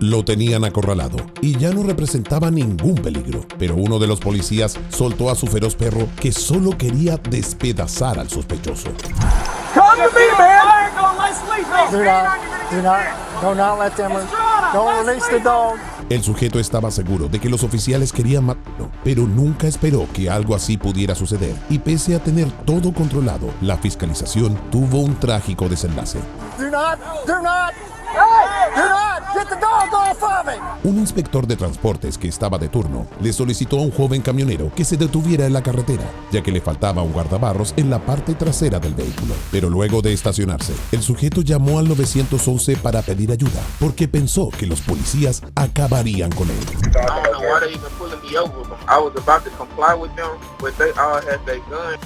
Lo tenían acorralado y ya no representaba ningún peligro, pero uno de los policías soltó a su feroz perro que solo quería despedazar al sospechoso. Come to me, man! Do not let them, don't release the dog. El sujeto estaba seguro de que los oficiales querían matarlo, pero nunca esperó que algo así pudiera suceder, y pese a tener todo controlado, la fiscalización tuvo un trágico desenlace. Do not, get the dog off of it. Un inspector de transportes que estaba de turno le solicitó a un joven camionero que se detuviera en la carretera, ya que le faltaba un guardabarros en la parte trasera del vehículo. Pero luego de estacionarse, el sujeto llamó al 911 para pedir ayuda, porque pensó que los policías acabarían con él.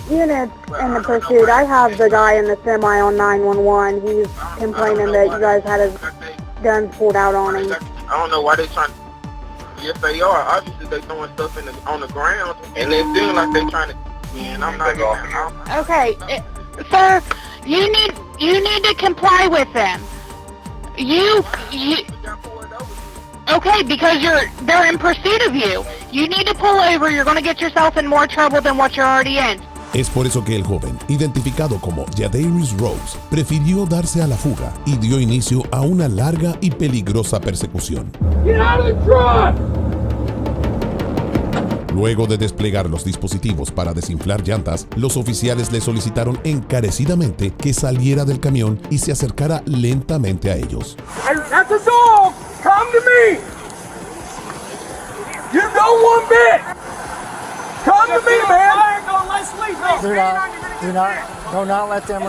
Unit in the pursuit. I have the guy in the semi on 911. He's complaining that you guys had his guns pulled out on him. I don't know why they trying. Yes, they are. Obviously, they throwing stuff on the ground, and they feel like they trying to. Man, I'm not getting out. Okay, sir, you need to comply with them. You. Okay, because they're in pursuit of you. You need to pull over. You're going to get yourself in more trouble than what you're already in. Es por eso que el joven, identificado como Jadarius Rose, prefirió darse a la fuga y dio inicio a una larga y peligrosa persecución. Get out of the truck! Luego de desplegar los dispositivos para desinflar llantas, los oficiales le solicitaron encarecidamente que saliera del camión y se acercara lentamente a ellos. That's a dog! Come to me! You don't want bit! Come to me, man! Do not let them,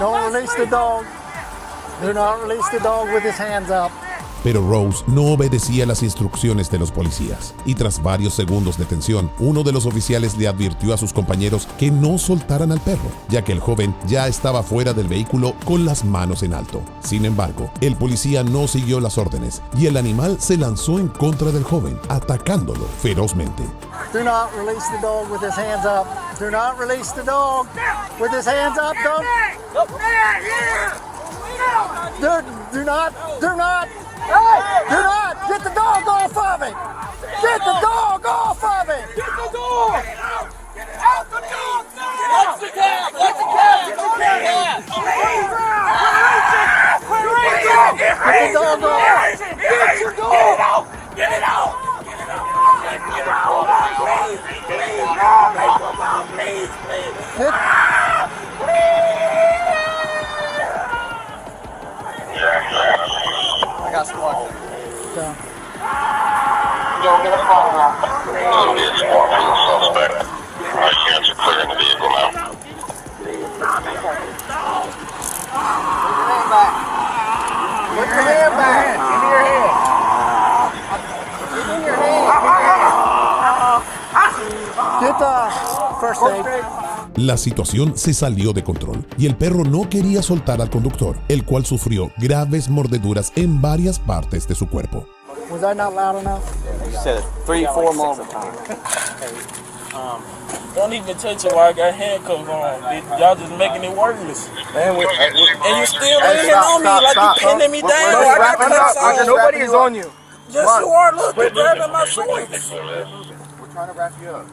don't release the dog. Do not release the dog with his hands up. Pero Rose no obedecía las instrucciones de los policías, y tras varios segundos de tensión, uno de los oficiales le advirtió a sus compañeros que no soltaran al perro, ya que el joven ya estaba fuera del vehículo con las manos en alto. Sin embargo, el policía no siguió las órdenes, y el animal se lanzó en contra del joven, atacándolo ferozmente. Do not release the dog with his hands up. Do not release the dog with his hands up. Do not. Get the dog off of it. Get the dog off of it. Get the dog! Get out the dog! What's the cat? What's the cat? Get the cat! Get the dog off. Get your dog! Get it out! I got squad. Yeah. Suspect. Our hands are clearing the vehicle now. Put your hand back. Give me your hand. Give me your hand. Get the first aid. La situación se salió de control y el perro no quería soltar al conductor, el cual sufrió graves mordeduras en varias partes de su cuerpo. Was that not loud enough? You said it 3-4 more times. Don't even touch it while I got handcuffs on. Y'all just making it worthless. Man, and you still laying on me like you pinning me down. I got cuffs on. Nobody is on you. Yes, you are. Look, you're grabbing my shorts. We're trying to wrap you up.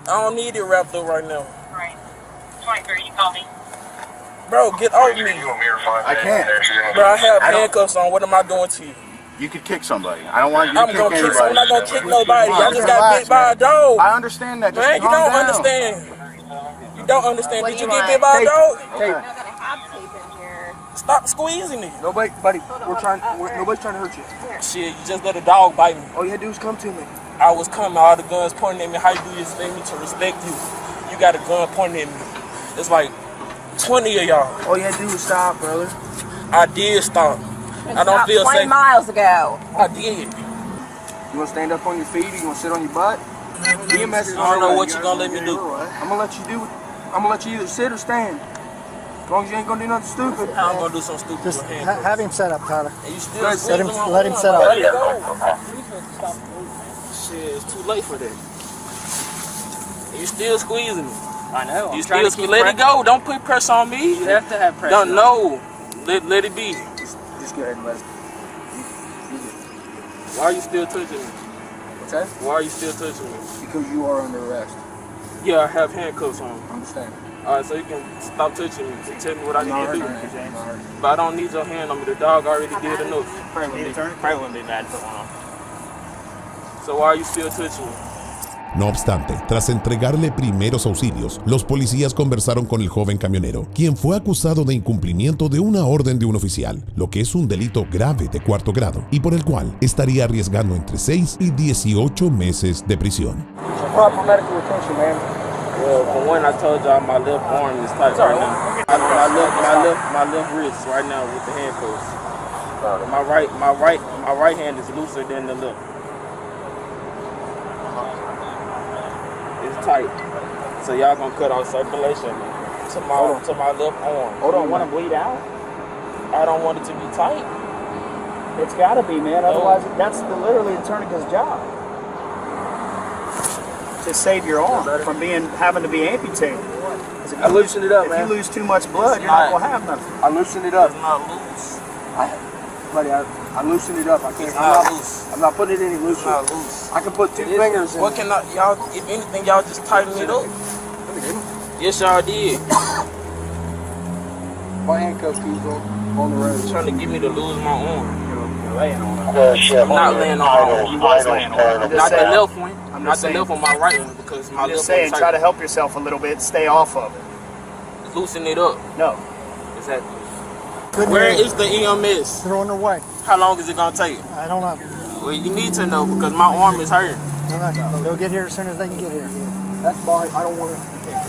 I don't need it wrapped up right now. Right. 23, you call me. Bro, get off me. I can't. Bro, I have handcuffs on. What am I doing to you? You could kick somebody. I don't want you to kick I'm anybody. I'm not gonna kick nobody. Y'all just got bit by a dog. I understand that. Just man, you don't understand. You don't understand. Did you get bit by a dog? Hey, stop squeezing me. nobody, buddy. Nobody's trying to hurt you. Shit, you just let a dog bite me. All you had to do was come to me. I was coming. All the guns pointing at me. How you do this thing to respect you? You got a gun pointing at me. It's like 20 of y'all. All you had to do was stop, brother. I did stop. I don't feel 20 safe. miles ago. I did. You want to stand up on your feet or you want to sit on your butt? Be a message. I don't know what you're going to let me do. I'm going to let you do it. I'm going to let you either sit or stand. As long as you ain't going to do nothing stupid. I'm going to do something stupid. Just have him set up, Tyler. And you still let him set up. Shit, it's too late for that. And you still squeezing me. I know. You still let it go. Don't put pressure on me. You have to have pressure. Don't know. Let it be. Just go ahead and let it. Why are you still touching me? What's that? Why are you still touching me? Because you are under arrest. Yeah, I have handcuffs on. I understand. Alright, so you can stop touching me and tell me what I need to do. No. But I don't need your hand on me. The dog already did enough. Probably wouldn't be bad for one. So why are you still touching me? No obstante, tras entregarle primeros auxilios, los policías conversaron con el joven camionero, quien fue acusado de incumplimiento de una orden de un oficial, lo que es un delito grave de 4º grado y por el cual estaría arriesgando entre 6 y 18 meses de prisión. Proper medical attention, man. Well, for one, I told y'all my left arm is tight right now. My left wrist right now with the handcuffs. My right hand is looser than the left. It's tight. So y'all gonna cut off circulation to my left arm. Hold on, want to bleed out? I don't want it to be tight. It's got to be, man. Otherwise, that's literally the tourniquet's job. To save your arm from having to be amputated. I loosened it up, man. If you lose too much blood, you're not gonna have nothing. I loosened it up. It's not loose. Buddy, I loosened it up. I can't. It's not loose. I'm not putting it any looser. It's not loose. I can put 2 fingers in. What can y'all? If anything, y'all just tighten it up. Yes, y'all did. My handcuff keys on the road. Trying to get me to lose my arm. You're laying on it. I'm not laying on my arm. You was laying on it. Not the left one. Not the left one. My right one because my I'm left just saying, one try to help yourself a little bit. Stay off of it. loosen it up. No. Exactly. Good Where news. is the EMS? They're on their way. How long is it gonna take? I don't know. Well, you need to know because my arm is hurting. They'll get here as soon as they can get here. That's why I don't want to.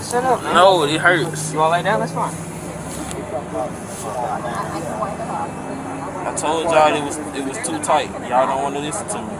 Sit up, man. No, it hurts. You want to lay down? That's fine. I told y'all it was too tight. Y'all don't want to listen to me.